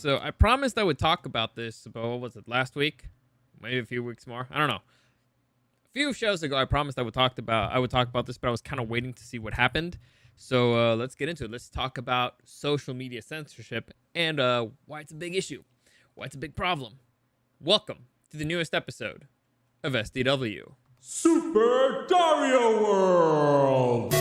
So I promised I would talk about this about, what was it, last week? Maybe a few weeks more. I don't know. A few shows ago, I promised I would talk about this, but I was kind of waiting to see what happened. So let's get into it. Let's talk about social media censorship and why it's a big issue, why it's a big problem. Welcome to the newest episode of SDW. Super Dario World!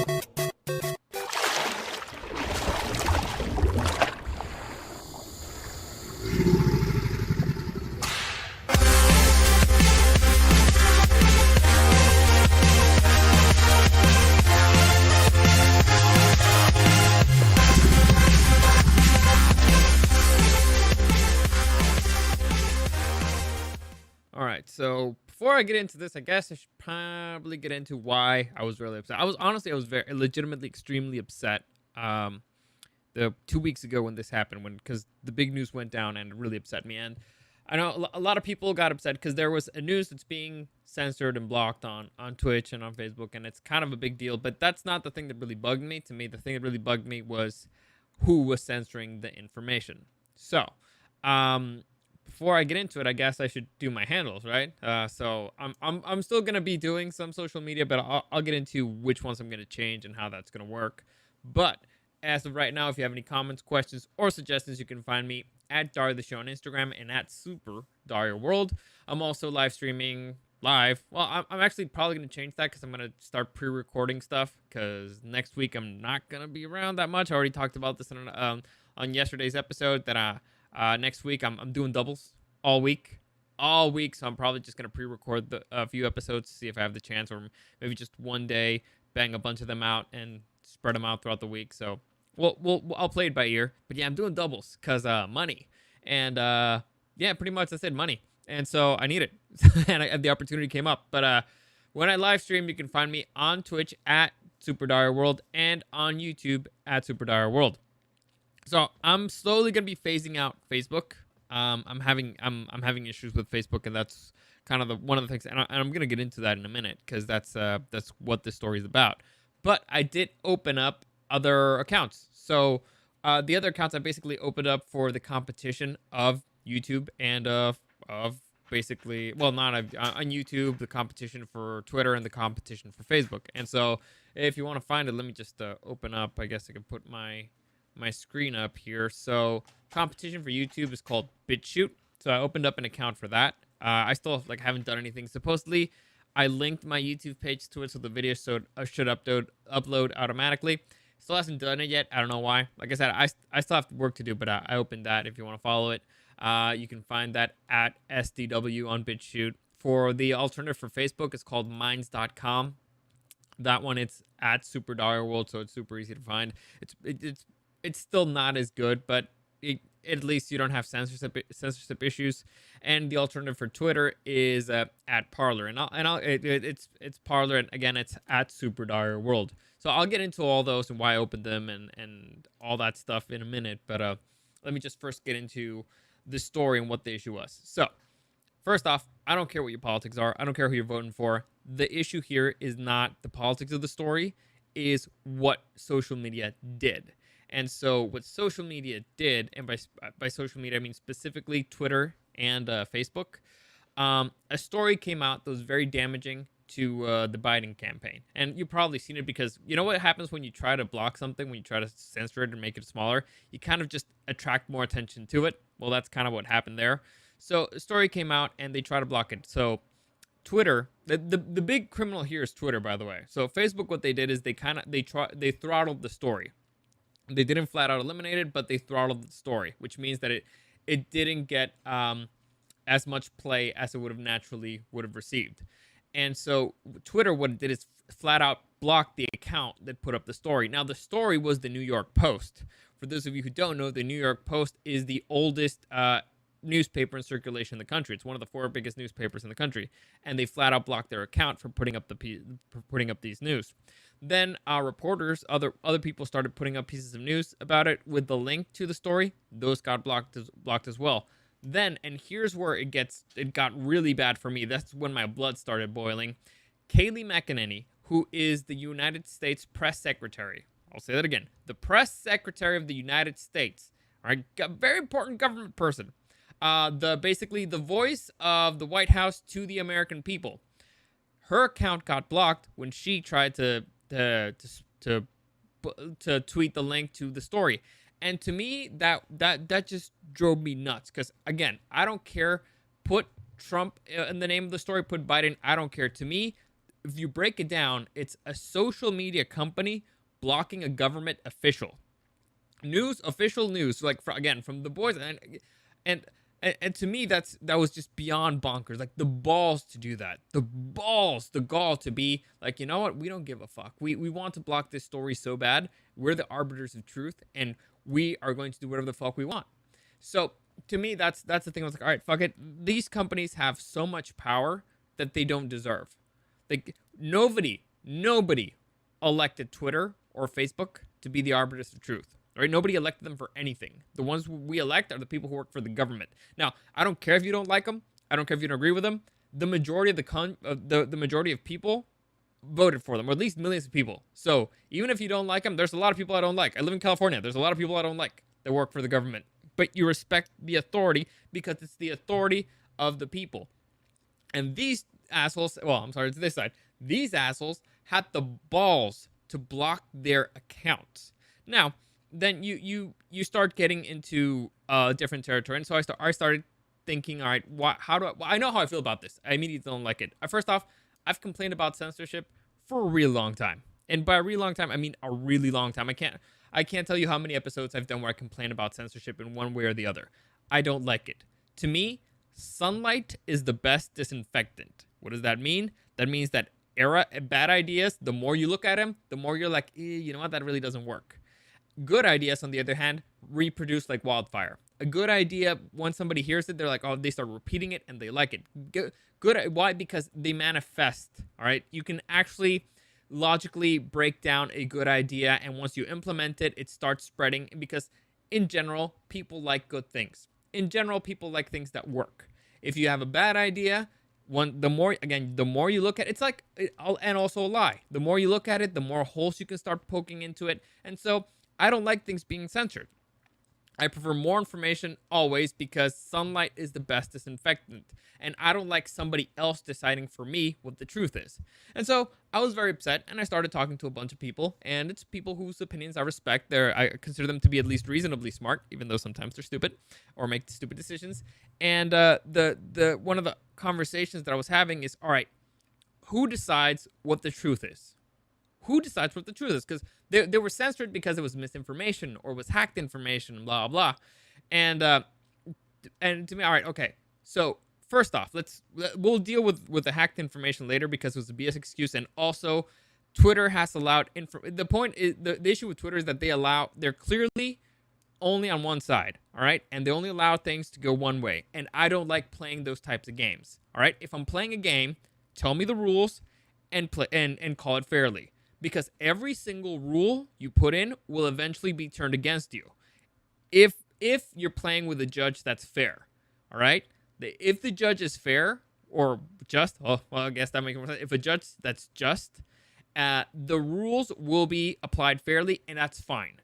All right, so before I get into this, I guess I should probably get into why I was really upset. I was very legitimately extremely upset the 2 weeks ago when this happened, because the big news went down and it really upset me. And I know a lot of people got upset because there was a news that's being censored and blocked on Twitch and on Facebook, and it's kind of a big deal. But that's not the thing that really bugged me. To me, the thing that really bugged me was who was censoring the information. So, before I get into it, I guess I should do my handles, right? So I'm still gonna be doing some social media, but I'll get into which ones I'm gonna change and how that's gonna work. But as of right now, if you have any comments, questions, or suggestions, you can find me at Dario the Show on Instagram and at Super Dario World. I'm also live streaming live. Well, I'm actually probably gonna change that because I'm gonna start pre-recording stuff because next week I'm not gonna be around that much. I already talked about this on yesterday's episode that next week I'm doing doubles all week. So I'm probably just gonna pre-record a few episodes to see if I have the chance, or maybe just one day bang a bunch of them out and spread them out throughout the week. So I'll play it by ear. But yeah, I'm doing doubles because money, and yeah, pretty much I said money, and so I need it, and the opportunity came up. But when I live stream, you can find me on Twitch at Super Dario World and on YouTube at Super Dario World. So I'm slowly gonna be phasing out Facebook. I'm having issues with Facebook, and that's kind of one of the things. And I'm gonna get into that in a minute because that's what this story is about. But I did open up other accounts. So the other accounts I basically opened up for the competition of YouTube and of basically, well, not on YouTube, the competition for Twitter and the competition for Facebook. And so if you want to find it, let me just open up. I guess I can put my screen up here. So competition for YouTube is called BitChute. So I opened up an account for that. I still haven't done anything. Supposedly I linked my YouTube page to it, so the video should upload automatically. Still hasn't done it yet. I don't know why. Like I said, I still have work to do, but I opened that if you want to follow it. You can find that at SDW on BitChute. For the alternative for Facebook, it's called minds.com. That one, it's at Super Dario World, so it's super easy to find. It's still not as good, but at least you don't have censorship issues. And the alternative for Twitter is at Parler, it's Parler, and again, it's at Super Dario World. So I'll get into all those and why I opened them and all that stuff in a minute. But let me just first get into the story and what the issue was. So first off, I don't care what your politics are. I don't care who you're voting for. The issue here is not the politics of the story, is what social media did. And so what social media did, and by social media, I mean specifically Twitter and Facebook, a story came out that was very damaging to the Biden campaign. And you've probably seen it because you know what happens when you try to block something, when you try to censor it and make it smaller, you kind of just attract more attention to it. Well, that's kind of what happened there. So a story came out and they try to block it. So Twitter, the big criminal here is Twitter, by the way. So Facebook, what they did is they throttled the story. They didn't flat out eliminate it, but they throttled the story, which means that it didn't get as much play as it would have received. And so Twitter, what it did is flat out blocked the account that put up the story. Now, the story was the New York Post. For those of you who don't know, the New York Post is the oldest newspaper in circulation in the country. It's one of the 4 biggest newspapers in the country, and they flat out blocked their account for putting up these news. Then other people started putting up pieces of news about it with the link to the story. Those got blocked as well. Then, and here's where it got really bad for me. That's when my blood started boiling. Kayleigh McEnany, who is the United States press secretary. I'll say that again. The press secretary of the United States All right, a very important government person. Basically the voice of the White House to the American people. Her account got blocked when she tried to to tweet the link to the story. And to me, that just drove me nuts. Because again, I don't care. Put Trump in the name of the story. Put Biden. I don't care. To me, if you break it down, it's a social media company blocking a government official. Official news. Like again, from the boys and and to me, that was just beyond bonkers. Like the balls to do that, the gall to be like, you know what? We don't give a fuck. We want to block this story so bad. We're the arbiters of truth, and we are going to do whatever the fuck we want. So to me, that's the thing. I was like, all right, fuck it. These companies have so much power that they don't deserve. Like nobody elected Twitter or Facebook to be the arbiters of truth. Right? Nobody elected them for anything. The ones we elect are the people who work for the government. Now, I don't care if you don't like them. I don't care if you don't agree with them. The majority of the majority of people voted for them, or at least millions of people. So even if you don't like them, there's a lot of people I don't like. I live in California. There's a lot of people I don't like that work for the government. But you respect the authority because it's the authority of the people. And these assholes, well, I'm sorry, it's this side. These assholes had the balls to block their accounts. Now, then you start getting into different territory. And so I started thinking, all right, how do I know how I feel about this. I immediately don't like it. First off, I've complained about censorship for a really long time. And by a really long time, I mean a really long time. I can't tell you how many episodes I've done where I complain about censorship in one way or the other. I don't like it. To me, sunlight is the best disinfectant. What does that mean? That means that bad ideas, the more you look at them, the more you're like, you know what, that really doesn't work. Good ideas, on the other hand, reproduce like wildfire. A good idea, once somebody hears it, they're like, oh, they start repeating it and they like it. Good. Why? Because they manifest. All right. You can actually logically break down a good idea, and once you implement it, it starts spreading. Because in general, people like good things. In general, people like things that work. If you have a bad idea, the more you look at it, it's like, and also a lie. The more you look at it, the more holes you can start poking into it. And so I don't like things being censored. I prefer more information always because sunlight is the best disinfectant. And I don't like somebody else deciding for me what the truth is. And so I was very upset, and I started talking to a bunch of people. And it's people whose opinions I respect. I consider them to be at least reasonably smart, even though sometimes they're stupid or make stupid decisions. And the one of the conversations that I was having is, all right, who decides what the truth is? Who decides what the truth is? Because they were censored because it was misinformation or was hacked information, blah, blah. And to me, all right, okay. So first off, we'll deal with the hacked information later because it was a BS excuse. And also, Twitter has allowed the point is the issue with Twitter is that they're clearly only on one side, all right? And they only allow things to go one way. And I don't like playing those types of games. All right? If I'm playing a game, tell me the rules and call it fairly. Because every single rule you put in will eventually be turned against you. If you're playing with a judge that's fair, all right? If the judge is fair or just, oh, well, I guess that makes more sense. If a judge that's just, the rules will be applied fairly, and that's fine,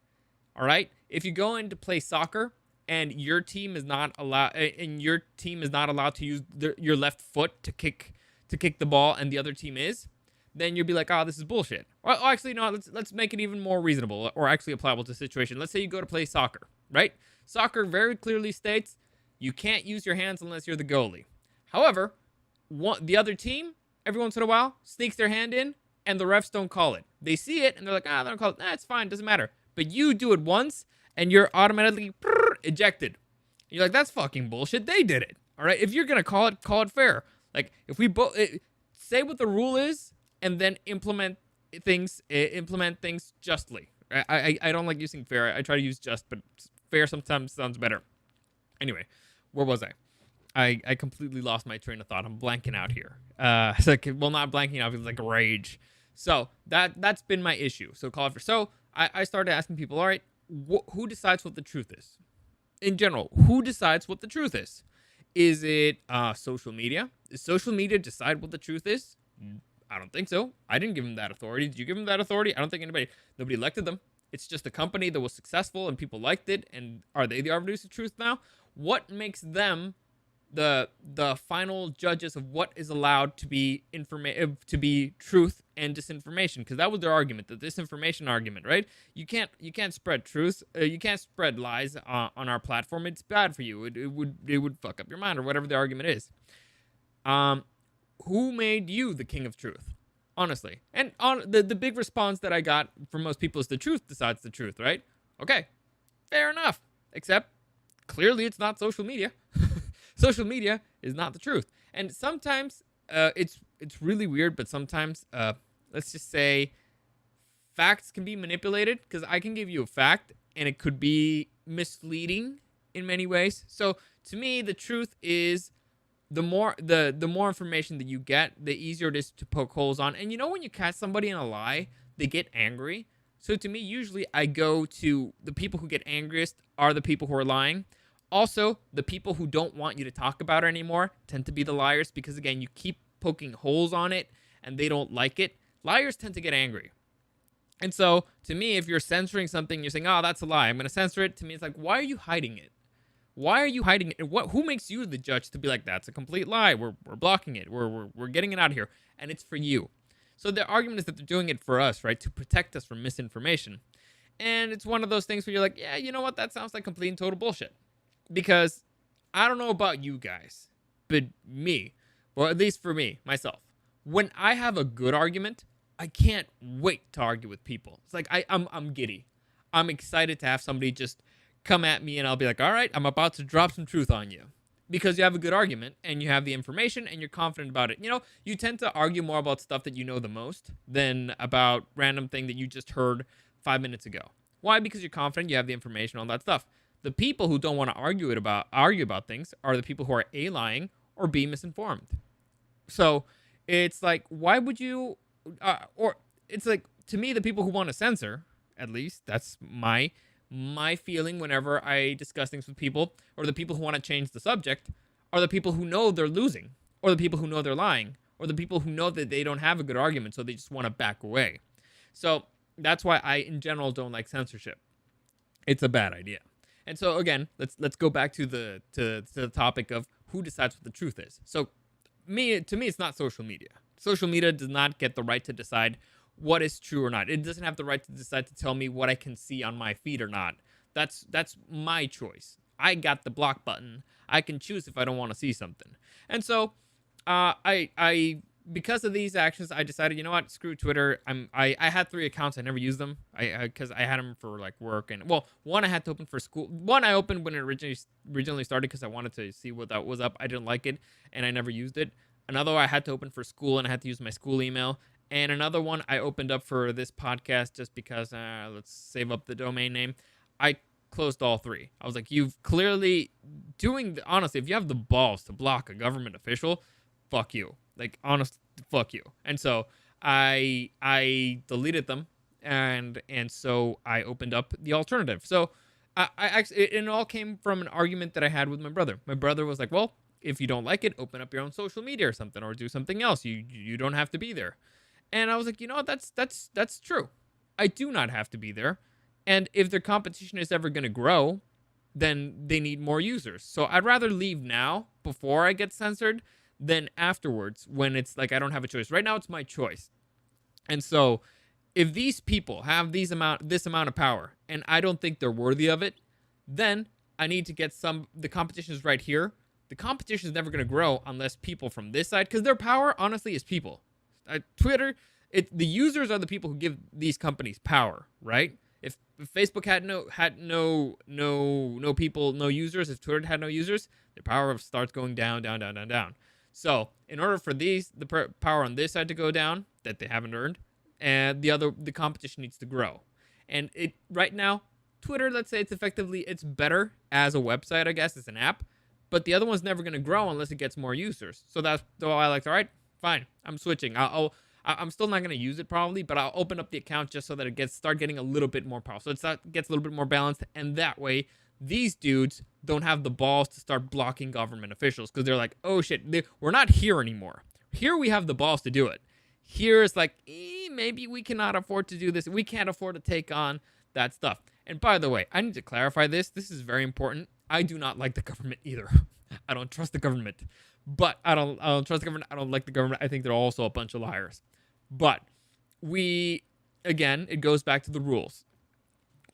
all right? If you go in to play soccer and your team is not allowed, to use your left foot to kick the ball, and the other team is, then you'll be like, oh, this is bullshit. Or actually, no, let's make it even more reasonable or actually applicable to the situation. Let's say you go to play soccer, right? Soccer very clearly states you can't use your hands unless you're the goalie. However, the other team, every once in a while, sneaks their hand in, and the refs don't call it. They see it, and they're like, they don't call it. It's fine, doesn't matter. But you do it once, and you're automatically ejected. You're like, that's fucking bullshit. They did it, all right? If you're going to call it fair. Like, if we both say what the rule is, and then implement things justly. I don't like using fair. I try to use just, but fair sometimes sounds better. Anyway, where was I? I completely lost my train of thought. I'm blanking out here. It's like, well, not blanking out. It's like rage. So that's been my issue. So call it for. So I started asking people, all right, who decides what the truth is? In general, who decides what the truth is? Is it social media? Does social media decide what the truth is? I don't think so. I didn't give them that authority. Did you give them that authority? I don't think nobody elected them. It's just a company that was successful and people liked it. And are they the arbiters of truth now? What makes them the final judges of what is allowed to be to be truth and disinformation? Because that was their argument, the disinformation argument, right? You can't spread truth, you can't spread lies on our platform. It's bad for you. It would fuck up your mind, or whatever the argument is. Who made you the king of truth? Honestly. And on the big response that I got from most people is the truth decides the truth, right? Okay, fair enough. Except clearly it's not social media. Social media is not the truth. And sometimes it's really weird, but sometimes let's just say facts can be manipulated, because I can give you a fact and it could be misleading in many ways. So to me, the truth is the more information that you get, the easier it is to poke holes on. And when you catch somebody in a lie, they get angry. So to me, usually I go to the people who get angriest are the people who are lying. Also, the people who don't want you to talk about it anymore tend to be the liars, because again, you keep poking holes on it and they don't like it. Liars tend to get angry. And so to me, if you're censoring something, you're saying, oh, that's a lie, I'm going to censor it. To me, it's like, why are you hiding it? Why are you hiding it? Who makes you the judge to be like, that's a complete lie, we're blocking it, we're getting it out of here, and it's for you? So the argument is that they're doing it for us, right, to protect us from misinformation. And it's one of those things where you're like, yeah, you know what, that sounds like complete and total bullshit. Because I don't know about you guys, but me, or at least for me, myself, when I have a good argument, I can't wait to argue with people. It's like I'm giddy. I'm excited to have somebody just come at me, and I'll be like, all right, I'm about to drop some truth on you. Because you have a good argument, and you have the information, and you're confident about it. You tend to argue more about stuff that you know the most than about random thing that you just heard 5 minutes ago. Why? Because you're confident, you have the information, all that stuff. The people who don't want to argue about things are the people who are A, lying, or B, misinformed. So it's like, why would you, or it's like, to me, the people who want to censor, at least that's my feeling whenever I discuss things with people, or the people who want to change the subject, are the people who know they're losing, or the people who know they're lying, or the people who know that they don't have a good argument, so they just want to back away. So that's why I, in general, don't like censorship. It's a bad idea. And so again, let's go back to the topic of who decides what the truth is. So to me, it's not social media. Social media does not get the right to decide what is true or not. It doesn't have the right to decide to tell me what I can see on my feed or not. That's my choice. I got the block button. I can choose if I don't want to see something. And so I because of these actions, I decided, you know what, screw Twitter. I had 3 accounts. I never used them because I had them for like work, and one I had to open for school. One I opened when it originally started because I wanted to see what that was up. I didn't like it, and I never used it. Another I had to open for school, and I had to use my school email. And another one I opened up for this podcast just because let's save up the domain name. I closed all 3. I was like, you've clearly honestly, if you have the balls to block a government official, fuck you. Like, honest, fuck you. And so I deleted them, and so I opened up the alternative. So I actually, it all came from an argument that I had with my brother. My brother was like, well, if you don't like it, open up your own social media or something, or do something else. You don't have to be there. And I was like, you know what, that's true. I do not have to be there. And if their competition is ever going to grow, then they need more users. So I'd rather leave now before I get censored than afterwards when it's like I don't have a choice. Right now, it's my choice. And so if these people have this amount of power and I don't think they're worthy of it, then I need to get the competition is right here. The competition is never going to grow unless people from this side, because their power, honestly, is people. Twitter, the users are the people who give these companies power, right? If Facebook had no people, no users, if Twitter had no users, their power starts going down, down, down, down, down. So in order for the power on this side to go down that they haven't earned, and the competition needs to grow. And right now, Twitter, let's say it's better as a website, I guess, as an app, but the other one's never going to grow unless it gets more users. So that's why I like, all right, fine, I'm switching. I'm still not going to use it probably, but I'll open up the account just so that it start getting a little bit more powerful. So it gets a little bit more balanced, and that way these dudes don't have the balls to start blocking government officials, because they're like, oh shit, we're not here anymore. Here we have the balls to do it. Here it's like, maybe we cannot afford to do this. We can't afford to take on that stuff. And by the way, I need to clarify this. This is very important. I do not like the government either. I don't trust the government. But I don't trust the government. I don't like the government. I think they're also a bunch of liars. But again, it goes back to the rules.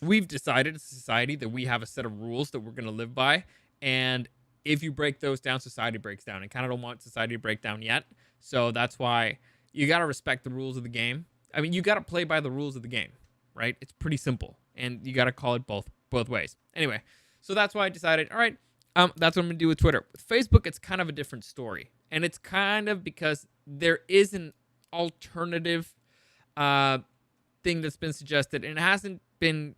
We've decided as a society that we have a set of rules that we're going to live by. And if you break those down, society breaks down. And kind of don't want society to break down yet. So that's why you got to respect the rules of the game. I mean, you got to play by the rules of the game, right? It's pretty simple. And you got to call it both ways. Anyway, so that's why I decided, all right, that's what I'm going to do with Twitter. With Facebook, it's kind of a different story. And it's kind of because there is an alternative thing that's been suggested. And it hasn't been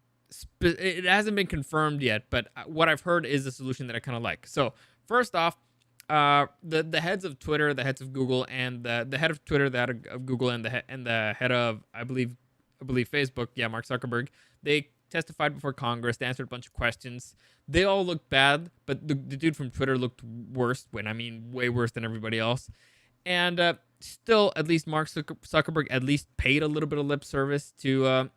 confirmed yet. But what I've heard is a solution that I kind of like. So first off, the heads of Twitter, the heads of Google, and the head of Twitter, the head of Google, and the head of I believe Facebook, Mark Zuckerberg, they testified before Congress. They answered a bunch of questions. They all looked bad, but the dude from Twitter looked worse. Way worse than everybody else. And still, at least Mark Zuckerberg at least paid a little bit of lip service to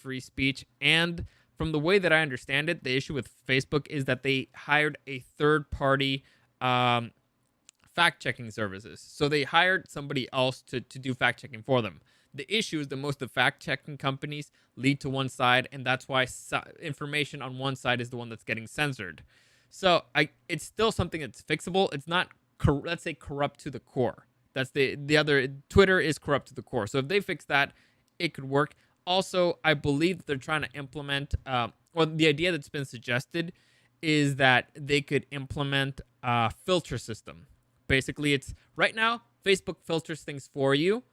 free speech. And from the way that I understand it, the issue with Facebook is that they hired a third-party fact-checking services. So they hired somebody else to do fact-checking for them. The issue is that most of the fact-checking companies lead to one side, and that's why information on one side is the one that's getting censored. So it's still something that's fixable. It's not, let's say, corrupt to the core. That's the other. Twitter is corrupt to the core. So if they fix that, it could work. Also, I believe that they're trying to implement, the idea that's been suggested is that they could implement a filter system. Basically, it's right now, Facebook filters things for you,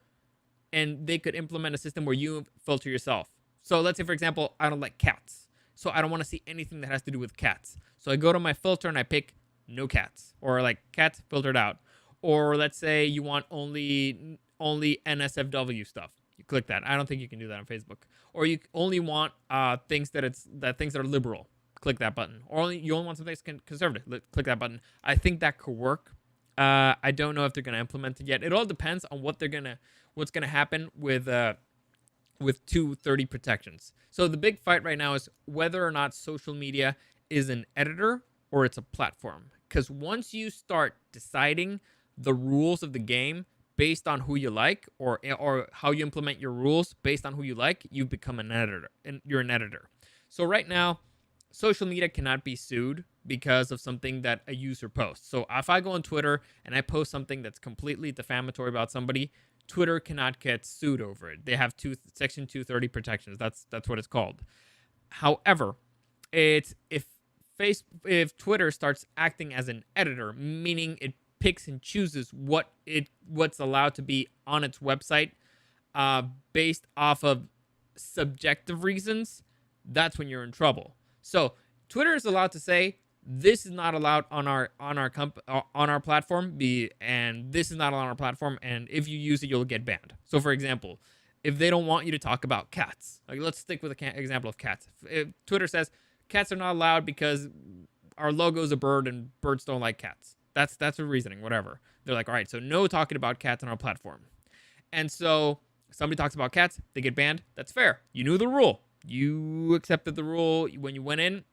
and they could implement a system where you filter yourself. So let's say, for example, I don't like cats. So I don't want to see anything that has to do with cats. So I go to my filter and I pick no cats, or like cats filtered out. Or let's say you want only NSFW stuff. You click that. I don't think you can do that on Facebook. Or you only want things that are liberal. Click that button. Or you only want something that's conservative. Click that button. I think that could work. I don't know if they're gonna implement it yet. It all depends on what's gonna happen with 230 protections. So the big fight right now is whether or not social media is an editor or it's a platform. Because once you start deciding the rules of the game based on who you like, or how you implement your rules based on who you like, you become an editor, and you're an editor. So right now, social media cannot be sued because of something that a user posts. So if I go on Twitter and I post something that's completely defamatory about somebody, Twitter cannot get sued over it. They have Section 230 protections. That's what it's called. However, if Twitter starts acting as an editor, meaning it picks and chooses what's allowed to be on its website based off of subjective reasons, that's when you're in trouble. So Twitter is allowed to say this is not allowed on our platform, and this is not allowed on our platform, and if you use it, you'll get banned. So for example, if they don't want you to talk about cats, like let's stick with an example of cats. If Twitter says cats are not allowed because our logo is a bird and birds don't like cats. That's a reasoning, whatever. They're like, all right, so no talking about cats on our platform. And so somebody talks about cats, they get banned. That's fair. You knew the rule. You accepted the rule when you went in.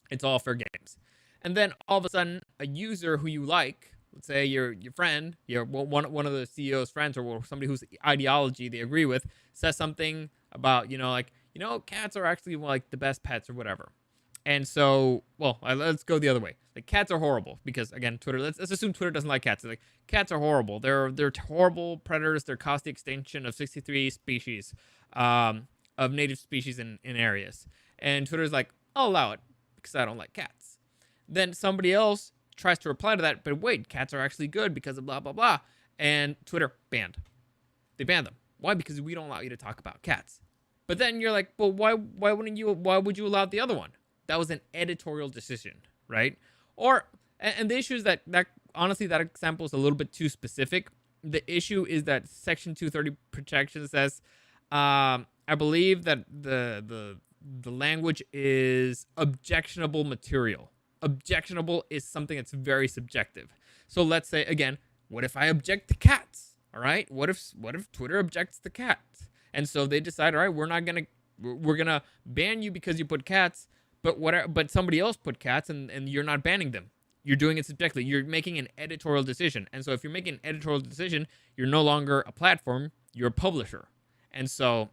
It's all fair games. And then all of a sudden, a user who you like, let's say your friend, one of the CEO's friends, or somebody whose ideology they agree with, says something about, cats are actually like the best pets or whatever. And so, let's go the other way. Like, cats are horrible because, again, Twitter. Let's assume Twitter doesn't like cats. Like, cats are horrible. They're horrible predators. They're caused the extinction of 63 species, of native species in areas. And Twitter's like, I'll allow it because I don't like cats. Then somebody else tries to reply to that, but wait, cats are actually good because of blah blah blah. And Twitter banned. They banned them. Why? Because we don't allow you to talk about cats. But then you're like, well, why would you allow the other one? That was an editorial decision, right? And the issue is that honestly, that example is a little bit too specific. The issue is that Section 230 protection says, I believe that the language is objectionable material. Objectionable is something that's very subjective. So let's say, again, what if I object to cats? All right, what if Twitter objects to cats? And so they decide, all right, we're not gonna We're gonna ban you because you put cats, but whatever. But somebody else put cats, and you're not banning them. You're doing it subjectively. You're making an editorial decision, and so if you're making an editorial decision, you're no longer a platform. You're a publisher, and so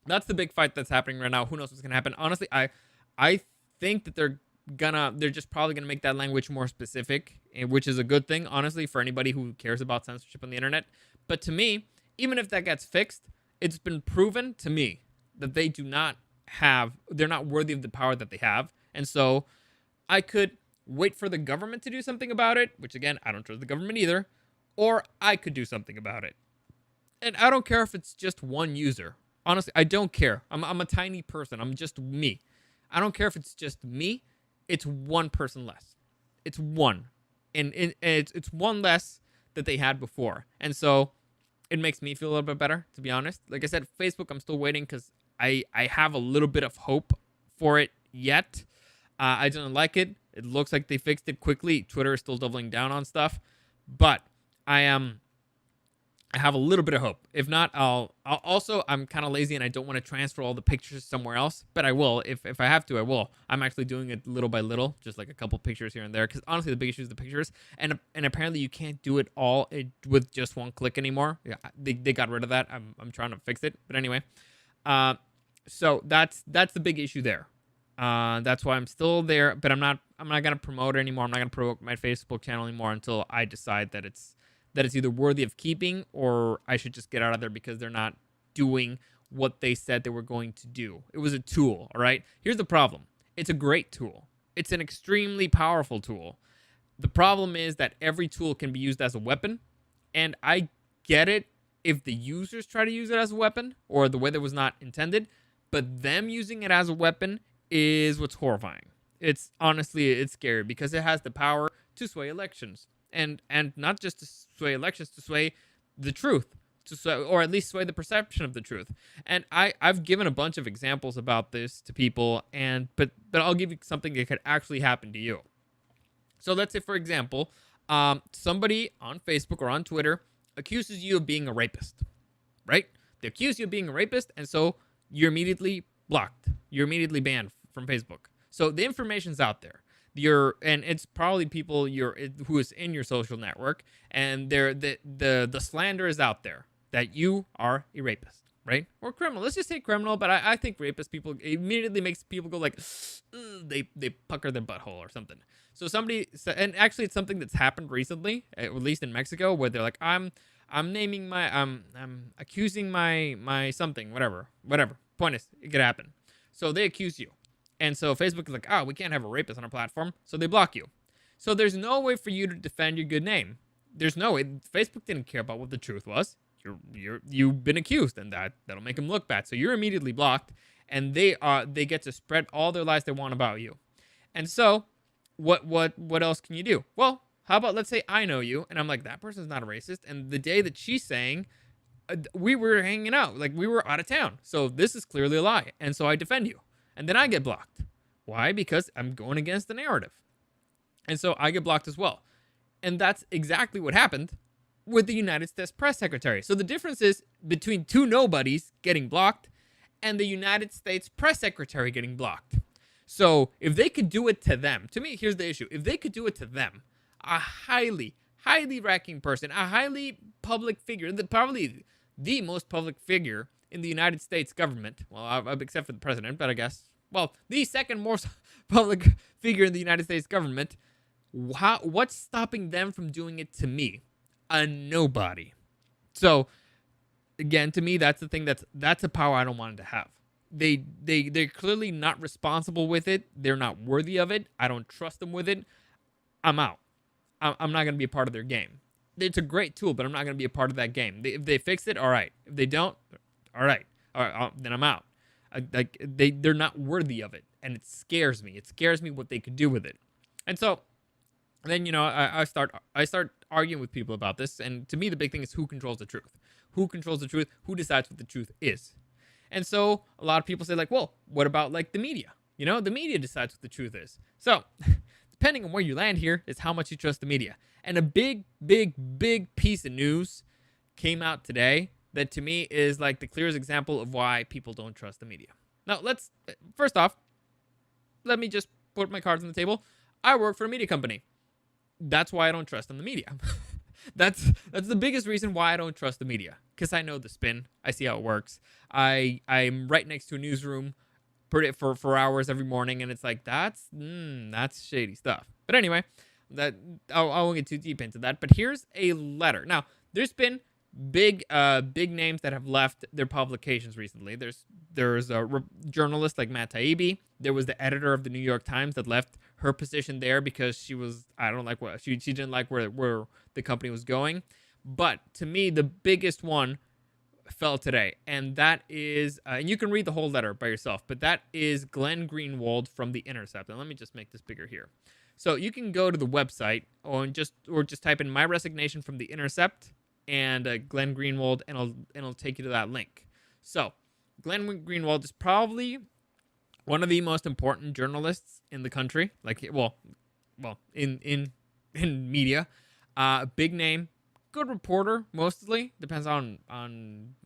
that's the big fight that's happening right now. Who knows what's gonna happen? Honestly, I think that they're just probably gonna make that language more specific, which is a good thing, honestly, for anybody who cares about censorship on the internet. But to me, even if that gets fixed, it's been proven to me that they're not worthy of the power that they have. And so I could wait for the government to do something about it, which again, I don't trust the government either, or I could do something about it. And I don't care if it's just one user. Honestly, I don't care. I'm a tiny person. I'm just me. I don't care if it's just me. It's one person less. It's one. And it's one less that they had before. And so it makes me feel a little bit better, to be honest. Like I said, Facebook, I'm still waiting because I have a little bit of hope for it yet. I didn't like it. It looks like they fixed it quickly. Twitter is still doubling down on stuff. But I have a little bit of hope. If not, I'm kind of lazy and I don't want to transfer all the pictures somewhere else, but I will. If I have to, I will. I'm actually doing it little by little, just like a couple pictures here and there, because honestly, the big issue is the pictures, and apparently you can't do it all with just one click anymore. Yeah, they got rid of that. I'm trying to fix it, but anyway, so that's the big issue there. That's why I'm still there, but I'm not gonna promote it anymore. I'm not gonna promote my Facebook channel anymore until I decide that it's either worthy of keeping or I should just get out of there because they're not doing what they said they were going to do. It was a tool, all right? Here's the problem. It's a great tool. It's an extremely powerful tool. The problem is that every tool can be used as a weapon, and I get it if the users try to use it as a weapon or the way that was not intended, but them using it as a weapon is what's horrifying. It's scary because it has the power to sway elections. And not just to sway elections, to sway the truth, or at least sway the perception of the truth. And I've given a bunch of examples about this to people, but I'll give you something that could actually happen to you. So let's say, for example, somebody on Facebook or on Twitter accuses you of being a rapist, right? They accuse you of being a rapist, and so you're immediately blocked. You're immediately banned from Facebook. So the information's out there. And it's probably people who is in your social network, and the slander is out there that you are a rapist, right? Or criminal. Let's just say criminal, but I think rapist people immediately makes people go like, they pucker their butthole or something. So and actually it's something that's happened recently, at least in Mexico, where they're like, I'm accusing my something, whatever. Point is, it could happen. So they accuse you. And so Facebook is like, we can't have a rapist on our platform, so they block you. So there's no way for you to defend your good name. There's no way. Facebook didn't care about what the truth was. You've been accused, and that'll make them look bad. So you're immediately blocked, and they get to spread all their lies they want about you. And so what else can you do? Well, how about, let's say I know you, and I'm like, that person's not a racist, and the day that she's saying we were hanging out, like we were out of town, so this is clearly a lie, and so I defend you. And then I get blocked. Why? Because I'm going against the narrative. And so I get blocked as well. And that's exactly what happened with the United States press secretary. So the difference is between two nobodies getting blocked and the United States press secretary getting blocked. So if they could do it to them, to me, here's the issue. If they could do it to them, a highly ranking person, a highly public figure, probably the most public figure in the United States government, well, except for the president, but I guess, well, the second most public figure in the United States government, what's stopping them from doing it to me? A nobody. So, again, to me, that's the thing, that's a power I don't want to have. They're clearly not responsible with it. They're not worthy of it. I don't trust them with it. I'm out. I'm not going to be a part of their game. It's a great tool, but I'm not going to be a part of that game. If they fix it, all right. If they don't, all right, then I'm out. They're not worthy of it, and it scares me. It scares me what they could do with it. And so then, I start arguing with people about this, and to me the big thing is who controls the truth. Who controls the truth? Who decides what the truth is? And so a lot of people say, like, well, what about like the media? The media decides what the truth is. So depending on where you land here is how much you trust the media. And a big piece of news came out today that to me is like the clearest example of why people don't trust the media. Now, first off, let me just put my cards on the table. I work for a media company. That's why I don't trust in the media. that's the biggest reason why I don't trust the media, because I know the spin. I see how it works. I'm right next to a newsroom for hours every morning, and it's like that's shady stuff. But anyway, I won't get too deep into that. But here's a letter. Now, there's been big names that have left their publications recently. There's a journalist like Matt Taibbi. There was the editor of the New York Times that left her position there because she didn't like where the company was going. But to me, the biggest one fell today, and that is and you can read the whole letter by yourself, but that is Glenn Greenwald from the Intercept. And let me just make this bigger here. So you can go to the website or just type in my resignation from the Intercept and Glenn Greenwald, and it'll take you to that link. So Glenn Greenwald is probably one of the most important journalists in the country, like in media. Big name, good reporter, mostly depends on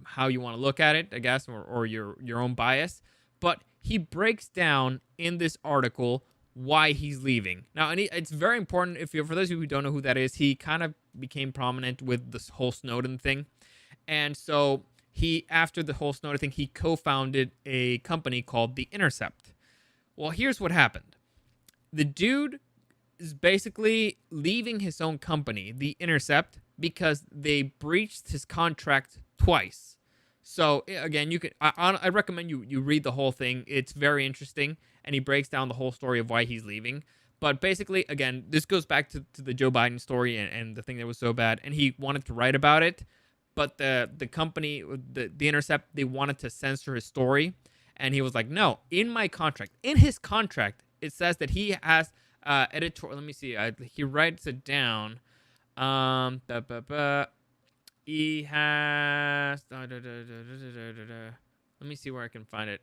how you want to look at it, I guess, or your own bias. But he breaks down in this article why he's leaving. Now, and it's very important for those of you who don't know who that is. He kind of became prominent with this whole Snowden thing, and so after the whole Snowden thing, he co-founded a company called The Intercept. Well, here's what happened. The dude is basically leaving his own company, The Intercept, because they breached his contract twice. So again, I recommend you read the whole thing. It's very interesting, and he breaks down the whole story of why he's leaving. But basically, again, this goes back to the Joe Biden story and the thing that was so bad, and he wanted to write about it, but the company, the Intercept, they wanted to censor his story, and he was like, no, in his contract, it says that he has editorial. Let me see. He writes it down. He has. Let me see where I can find it.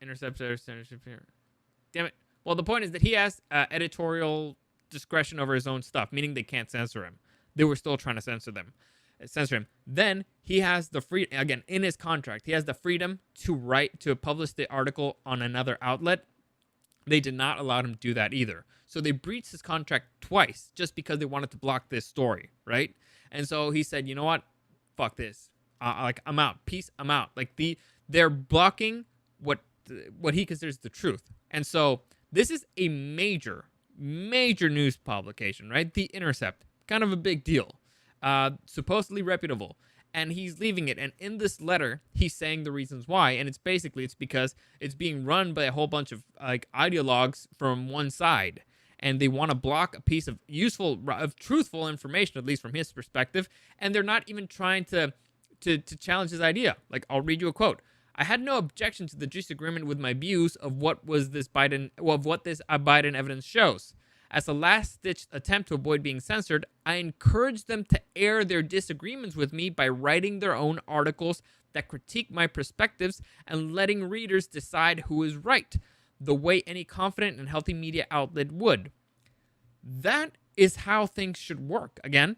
Interceptor, censorship here. Damn it. Well, the point is that he has editorial discretion over his own stuff, meaning they can't censor him. They were still trying to censor him. Then he has the free, again, in his contract, he has the freedom to publish the article on another outlet. They did not allow him to do that either. So they breached his contract twice just because they wanted to block this story, right? And so he said, you know what? Fuck this. I'm out. Peace. I'm out. They're blocking what he considers the truth. And so this is a major news publication, right? The Intercept. Kind of a big deal. Supposedly reputable. And he's leaving it. And in this letter, he's saying the reasons why. And it's because it's being run by a whole bunch of ideologues from one side. And they want to block a piece of truthful information, at least from his perspective. And they're not even trying to challenge his idea. I'll read you a quote. I had no objection to the disagreement with my views of what this Biden evidence shows. As a last-ditch attempt to avoid being censored, I encouraged them to air their disagreements with me by writing their own articles that critique my perspectives and letting readers decide who is right, the way any confident and healthy media outlet would. That is how things should work. Again,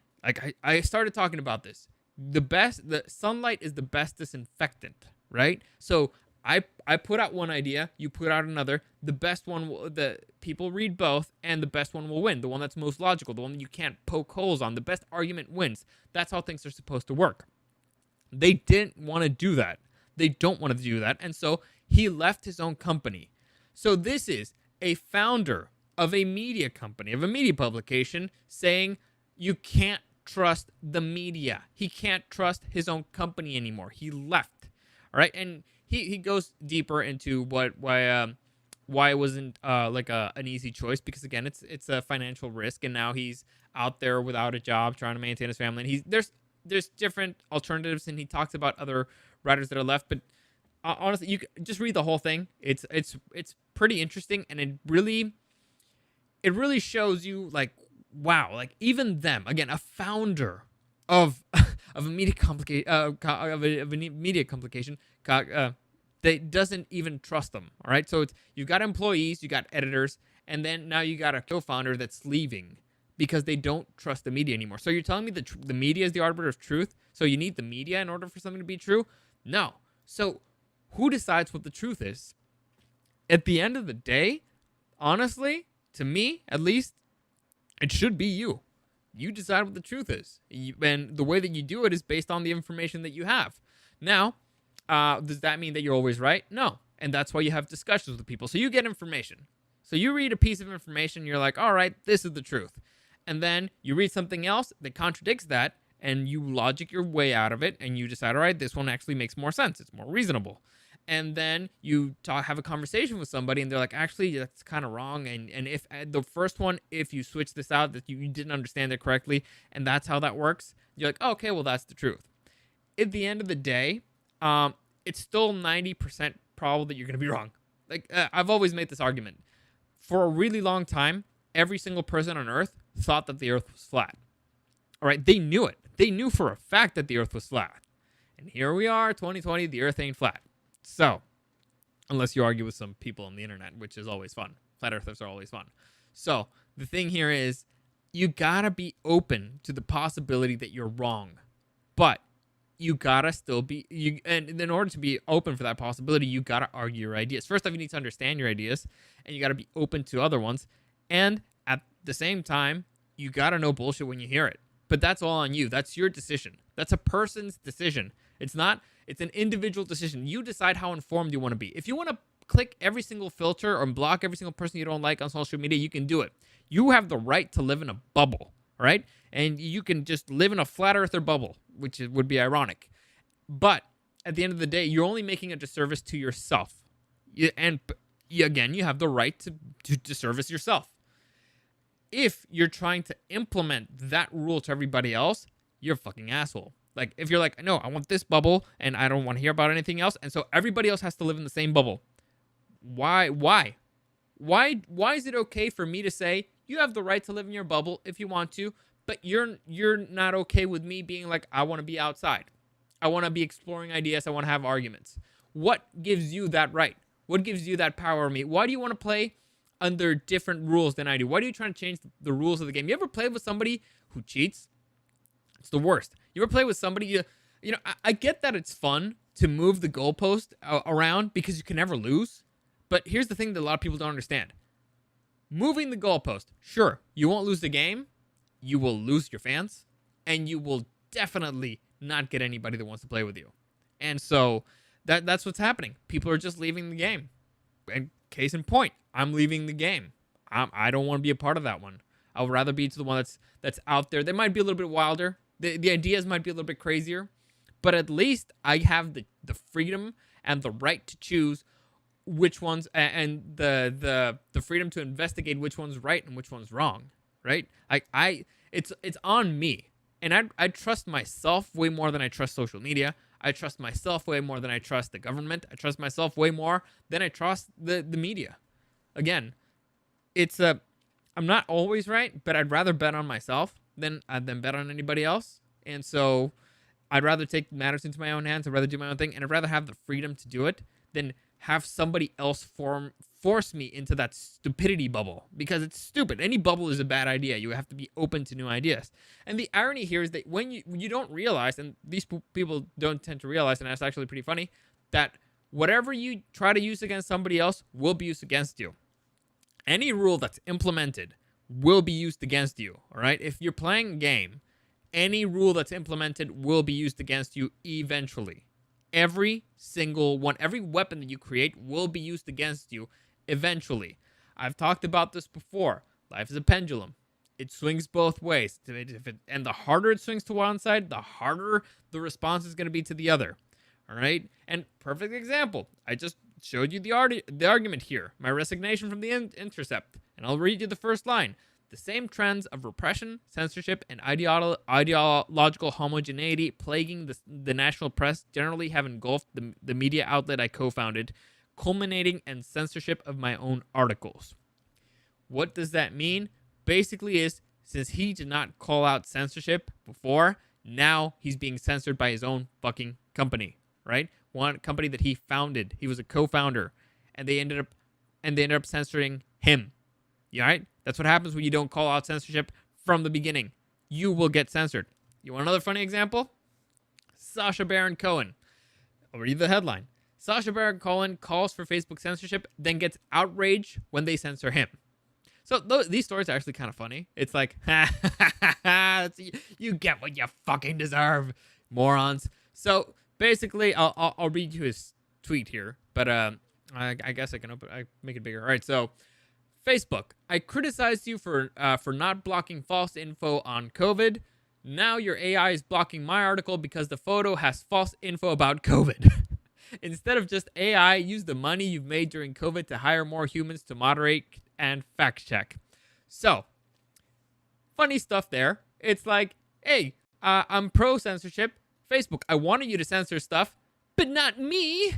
I started talking about this. The sunlight is the best disinfectant, right? So I put out one idea, you put out another. The best one, the people read both, and the best one will win. The one that's most logical, the one that you can't poke holes on. The best argument wins. That's how things are supposed to work. They didn't want to do that. They don't want to do that, and so he left his own company. So this is a founder of a media company, of a media publication, saying you can't trust the media. He can't trust his own company anymore. He left. All right, and he goes deeper into why it wasn't an easy choice, because again, it's a financial risk, and now he's out there without a job trying to maintain his family. And there's different alternatives, and he talks about other writers that are left, but honestly, you just read the whole thing. It's pretty interesting, and it really shows you wow, even them, again, a founder of a media media complication that doesn't even trust them. All right, so you got employees, you got editors, and then now you got a co-founder that's leaving because they don't trust the media anymore. So you're telling me the media is the arbiter of truth? So you need the media in order for something to be true? No. So who decides what the truth is? At the end of the day, honestly, to me at least, it should be you. You decide what the truth is. And the way that you do it is based on the information that you have. Now, does that mean that you're always right? No. And that's why you have discussions with people. So you get information. So you read a piece of information, you're like, all right, this is the truth. And then you read something else that contradicts that, and you logic your way out of it, and you decide, all right, this one actually makes more sense. It's more reasonable. And then you have a conversation with somebody, and they're like, actually, that's kind of wrong. And if the first one, if you switch this out, that you didn't understand it correctly, and that's how that works, you're like, oh, okay, well, that's the truth. At the end of the day, it's still 90% probable that you're going to be wrong. Like, I've always made this argument. For a really long time, every single person on Earth thought that the Earth was flat. All right, they knew it. They knew for a fact that the Earth was flat. And here we are, 2020, the Earth ain't flat. So, unless you argue with some people on the internet, which is always fun. Flat Earthers are always fun. So, the thing here is, you gotta be open to the possibility that you're wrong. But you gotta still be, and in order to be open for that possibility, you gotta argue your ideas. First off, you need to understand your ideas, and you gotta be open to other ones. And at the same time, you gotta know bullshit when you hear it. But that's all on you. That's your decision. That's a person's decision. It's an individual decision. You decide how informed you want to be. If you want to click every single filter or block every single person you don't like on social media, you can do it. You have the right to live in a bubble, right? And you can just live in a flat earther bubble, which would be ironic. But at the end of the day, you're only making a disservice to yourself. And again, you have the right to disservice yourself. If you're trying to implement that rule to everybody else, you're a fucking asshole. Like, if you're like, no, I want this bubble and I don't want to hear about anything else, and so everybody else has to live in the same bubble. Why is it okay for me to say you have the right to live in your bubble if you want to, but you're not okay with me being like, I want to be outside. I want to be exploring ideas. I want to have arguments. What gives you that right? What gives you that power over me? Why do you want to play under different rules than I do? Why are you trying to change the rules of the game? You ever played with somebody who cheats? It's the worst. You ever play with somebody, you know, I get that it's fun to move the goalpost around because you can never lose. But here's the thing that a lot of people don't understand. Moving the goalpost, sure, you won't lose the game. You will lose your fans. And you will definitely not get anybody that wants to play with you. And so that's what's happening. People are just leaving the game. And case in point, I'm leaving the game. I don't want to be a part of that one. I would rather be to the one that's out there. They might be a little bit wilder. The ideas might be a little bit crazier, but at least I have the freedom and the right to choose which ones, and the freedom to investigate which one's right and which one's wrong, right? It's on me, and I trust myself way more than I trust social media. I trust myself way more than I trust the government. I trust myself way more than I trust the media. Again, I'm not always right, but I'd rather bet on myself than bet on anybody else. And so I'd rather take matters into my own hands. I'd rather do my own thing. And I'd rather have the freedom to do it than have somebody else force me into that stupidity bubble, because it's stupid. Any bubble is a bad idea. You have to be open to new ideas. And the irony here is that when you don't realize, and these people don't tend to realize, and that's actually pretty funny, that whatever you try to use against somebody else will be used against you. Any rule that's implemented will be used against you, all right? If you're playing a game, any rule that's implemented will be used against you eventually. Every single one, every weapon that you create will be used against you eventually. I've talked about this before. Life is a pendulum. It swings both ways. And the harder it swings to one side, the harder the response is going to be to the other, all right? And perfect example, I just showed you the argument here. My resignation from the Intercept. And I'll read you the first line. The same trends of repression, censorship, and ideological homogeneity plaguing the national press generally have engulfed the media outlet I co-founded, culminating in censorship of my own articles. What does that mean? Basically is, since he did not call out censorship before, now he's being censored by his own fucking company, right? One company that he founded. He was a co-founder, and they ended up censoring him. Yeah, right? That's what happens when you don't call out censorship from the beginning. You will get censored. You want another funny example? Sacha Baron Cohen. I'll read the headline. Sacha Baron Cohen calls for Facebook censorship, then gets outraged when they censor him. So these stories are actually kind of funny. It's like, you get what you fucking deserve, morons. So basically, I'll read you his tweet here, but I guess I make it bigger. All right, so Facebook, I criticized you for not blocking false info on COVID. Now your AI is blocking my article because the photo has false info about COVID. Instead of just AI, use the money you've made during COVID to hire more humans to moderate and fact check. So, funny stuff there. It's like, hey, I'm pro censorship. Facebook, I wanted you to censor stuff, but not me.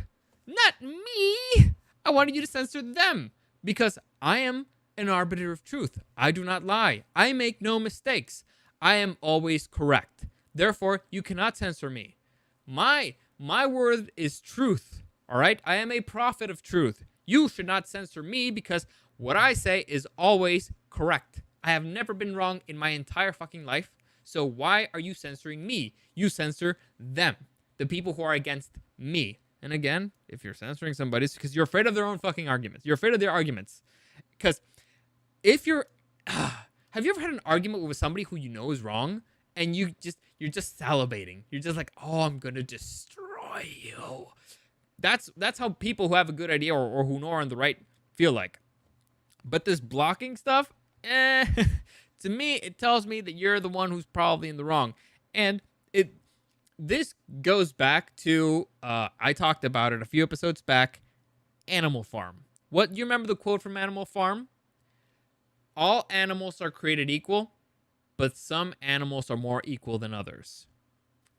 Not me. I wanted you to censor them because I am an arbiter of truth. I do not lie. I make no mistakes. I am always correct. Therefore, you cannot censor me. My word is truth. All right? I am a prophet of truth. You should not censor me because what I say is always correct. I have never been wrong in my entire fucking life. So why are you censoring me? You censor them, the people who are against me. And again, if you're censoring somebody, it's because you're afraid of their own fucking arguments. You're afraid of their arguments. Because if you're... have you ever had an argument with somebody who you know is wrong and you're just salivating? You're just like, oh, I'm going to destroy you. That's how people who have a good idea or who know are on the right feel like. But this blocking stuff, to me, it tells me that you're the one who's probably in the wrong. And this goes back to, I talked about it a few episodes back, Animal Farm. What, you remember the quote from Animal Farm? All animals are created equal, but some animals are more equal than others.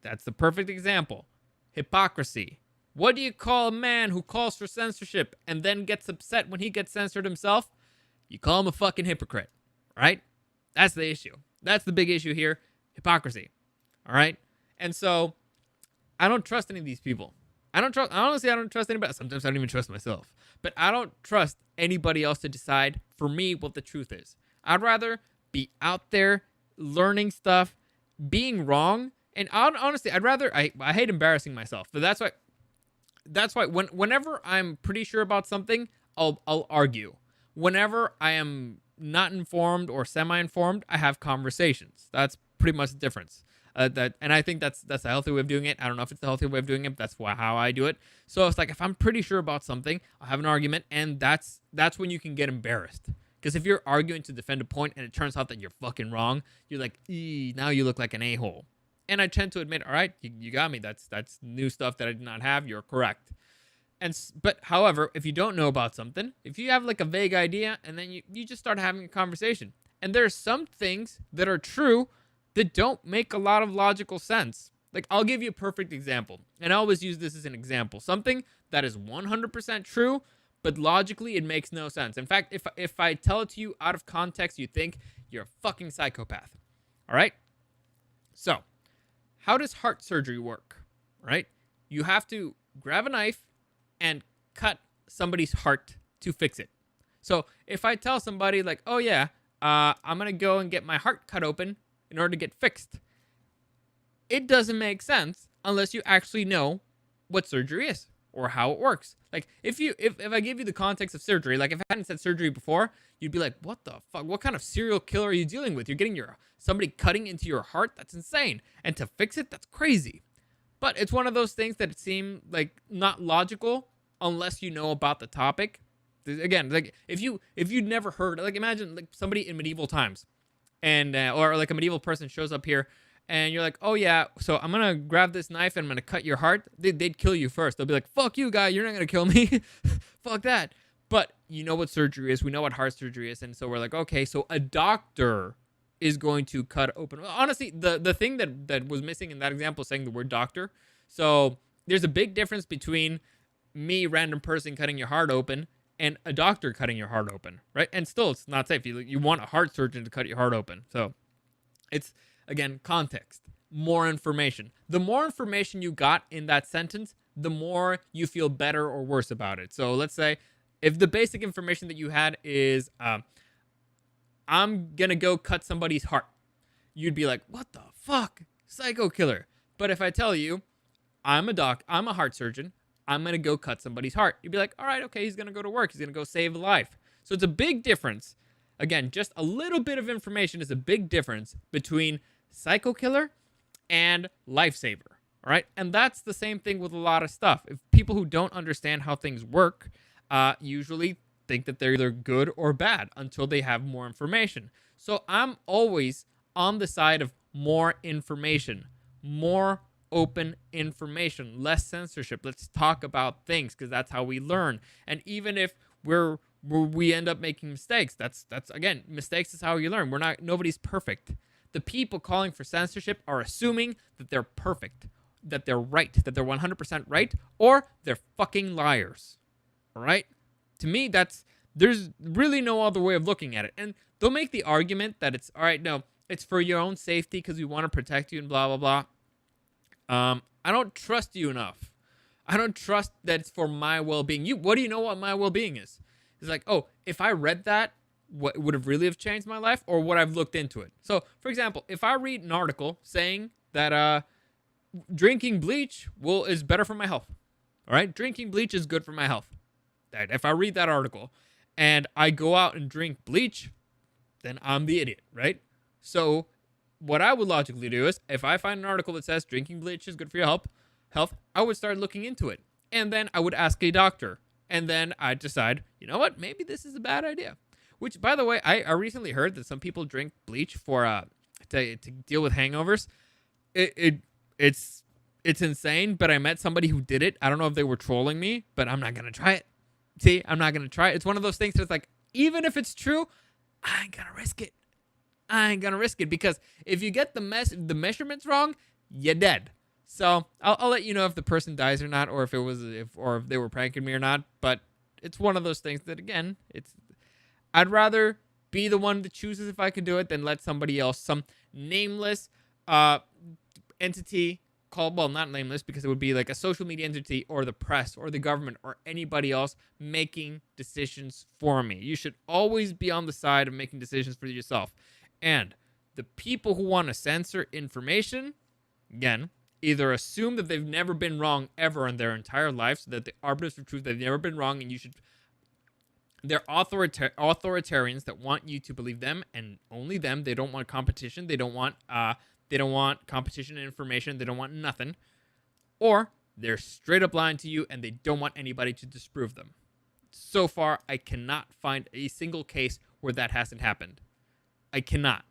That's the perfect example. Hypocrisy. What do you call a man who calls for censorship and then gets upset when he gets censored himself? You call him a fucking hypocrite, right? That's the issue. That's the big issue here. Hypocrisy. All right? And so, I don't trust any of these people. Honestly, I don't trust anybody. Sometimes I don't even trust myself. But I don't trust anybody else to decide for me what the truth is. I'd rather be out there learning stuff, being wrong, and honestly, I hate embarrassing myself. But that's why whenever I'm pretty sure about something, I'll argue. Whenever I am not informed or semi-informed, I have conversations. That's pretty much the difference. And I think that's a healthy way of doing it. I don't know if it's a healthy way of doing it, but that's how I do it. So it's like, if I'm pretty sure about something, I'll have an argument, and that's when you can get embarrassed. Because if you're arguing to defend a point and it turns out that you're fucking wrong, you're like, now you look like an a-hole. And I tend to admit, all right, you got me. That's new stuff that I did not have. You're correct. But however, if you don't know about something, if you have like a vague idea and then you just start having a conversation, and there are some things that are true that don't make a lot of logical sense. Like, I'll give you a perfect example, and I always use this as an example. Something that is 100% true, but logically it makes no sense. In fact, if I tell it to you out of context, you think you're a fucking psychopath. All right? So, how does heart surgery work? Right? You have to grab a knife and cut somebody's heart to fix it. So, if I tell somebody like, oh yeah, I'm going to go and get my heart cut open in order to get fixed, it doesn't make sense unless you actually know what surgery is or how it works. Like, if I give you the context of surgery, like if I hadn't said surgery before, you'd be like, what the fuck? What kind of serial killer are you dealing with? You're getting somebody cutting into your heart? That's insane. And to fix it, that's crazy. But it's one of those things that seem like not logical unless you know about the topic. Again, like if you'd never heard, like imagine like somebody in medieval times, and or like a medieval person shows up here, and you're like, oh yeah, so I'm gonna grab this knife and I'm gonna cut your heart. They'd kill you first. They'll be like, fuck you, guy, you're not gonna kill me. Fuck that. But you know what surgery is. We know what heart surgery is, and so we're like, okay, so a doctor is going to cut open. Honestly, the thing that was missing in that example is saying the word doctor. So there's a big difference between me, random person, cutting your heart open, and a doctor cutting your heart open, right? And still, it's not safe. You want a heart surgeon to cut your heart open. So it's, again, context, more information. The more information you got in that sentence, the more you feel better or worse about it. So let's say if the basic information that you had is, I'm going to go cut somebody's heart, you'd be like, what the fuck? Psycho killer. But if I tell you, I'm a heart surgeon, I'm going to go cut somebody's heart. You'd be like, all right, okay, he's going to go to work. He's going to go save a life. So it's a big difference. Again, just a little bit of information is a big difference between psycho killer and lifesaver. All right. And that's the same thing with a lot of stuff. If people who don't understand how things work usually think that they're either good or bad until they have more information. So I'm always on the side of more information, more open information, less censorship. Let's talk about things because that's how we learn. And even if we end up making mistakes, that's again, mistakes is how you learn. Nobody's perfect. The people calling for censorship are assuming that they're perfect, that they're right, that they're 100% right, or they're fucking liars. All right? To me, there's really no other way of looking at it. And they'll make the argument that it's, all right, no, it's for your own safety because we want to protect you and blah, blah, blah. I don't trust you enough. I don't trust that it's for my well-being. What do you know what my well-being is? It's like, oh, if I read that, what would have really have changed my life, or would I've looked into it? So, for example, if I read an article saying that drinking bleach is better for my health, all right, drinking bleach is good for my health. That if I read that article and I go out and drink bleach, then I'm the idiot, right? So, what I would logically do is, if I find an article that says drinking bleach is good for your health, I would start looking into it, and then I would ask a doctor. And then I decide, you know what, maybe this is a bad idea. Which, by the way, I recently heard that some people drink bleach for to deal with hangovers. It's insane, but I met somebody who did it. I don't know if they were trolling me, but I'm not going to try it. See, I'm not going to try it. It's one of those things that's like, even if it's true, I ain't going to risk it. I ain't going to risk it because if you get the measurements wrong, you're dead. So I'll let you know if the person dies or not, or if they were pranking me or not. But it's one of those things that, again, I'd rather be the one that chooses if I can do it than let somebody else, some nameless entity called, well, not nameless because it would be like a social media entity or the press or the government or anybody else making decisions for me. You should always be on the side of making decisions for yourself. And the people who want to censor information, again, either assume that they've never been wrong ever in their entire life, so that the arbiters of truth, they've never been wrong, and you should. They're authoritarians that want you to believe them and only them. They don't want competition. They don't want competition in information. They don't want nothing. Or they're straight up lying to you and they don't want anybody to disprove them. So far, I cannot find a single case where that hasn't happened. I cannot.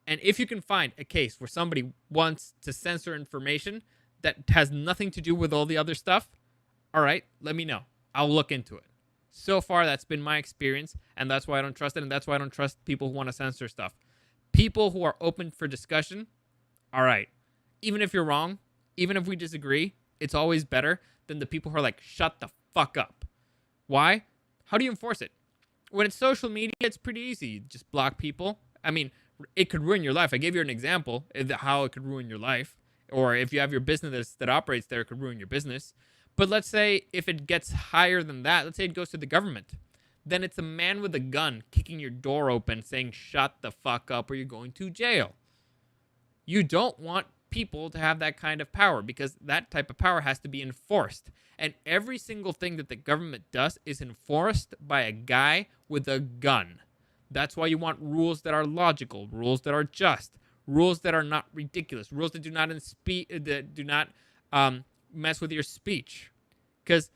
And if you can find a case where somebody wants to censor information that has nothing to do with all the other stuff, all right, let me know. I'll look into it. So far, that's been my experience, and that's why I don't trust it, and that's why I don't trust people who want to censor stuff. People who are open for discussion, all right, even if you're wrong, even if we disagree, it's always better than the people who are like, shut the fuck up. Why? How do you enforce it? When it's social media, it's pretty easy. You just block people. I mean, it could ruin your life. I gave you an example of how it could ruin your life. Or if you have your business that operates there, it could ruin your business. But let's say if it gets higher than that, let's say it goes to the government, then it's a man with a gun kicking your door open saying, shut the fuck up or you're going to jail. You don't want people to have that kind of power because that type of power has to be enforced. And every single thing that the government does is enforced by a guy with a gun. That's why you want rules that are logical, rules that are just, rules that are not ridiculous, rules that do not mess with your speech. Because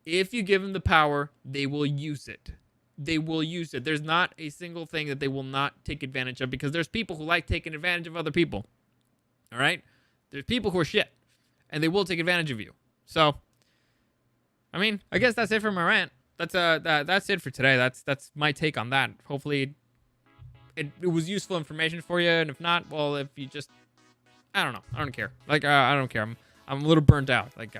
if you give them the power, they will use it. They will use it. There's not a single thing that they will not take advantage of because there's people who like taking advantage of other people. All right? There's people who are shit, and they will take advantage of you. So, I mean, I guess that's it for my rant. That's it for today. That's my take on that. Hopefully it was useful information for you, and if not, well, if you just, I don't know. I don't care. Like, I don't care. I'm a little burnt out. Like,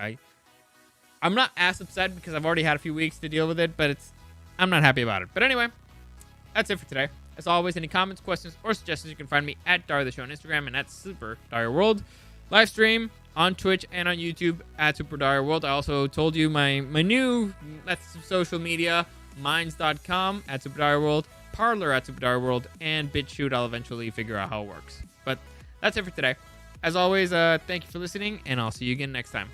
I'm not as upset because I've already had a few weeks to deal with it, but I'm not happy about it. But anyway, that's it for today. As always, any comments, questions, or suggestions, you can find me at Dario the Show on Instagram and at Super Dario World. Live stream on Twitch and on YouTube at Super Dario World. I also told you my new methods of social media, minds.com at Super Dario World, Parler at Super Dario World, and BitChute. I'll eventually figure out how it works. But that's it for today. As always, thank you for listening, and I'll see you again next time.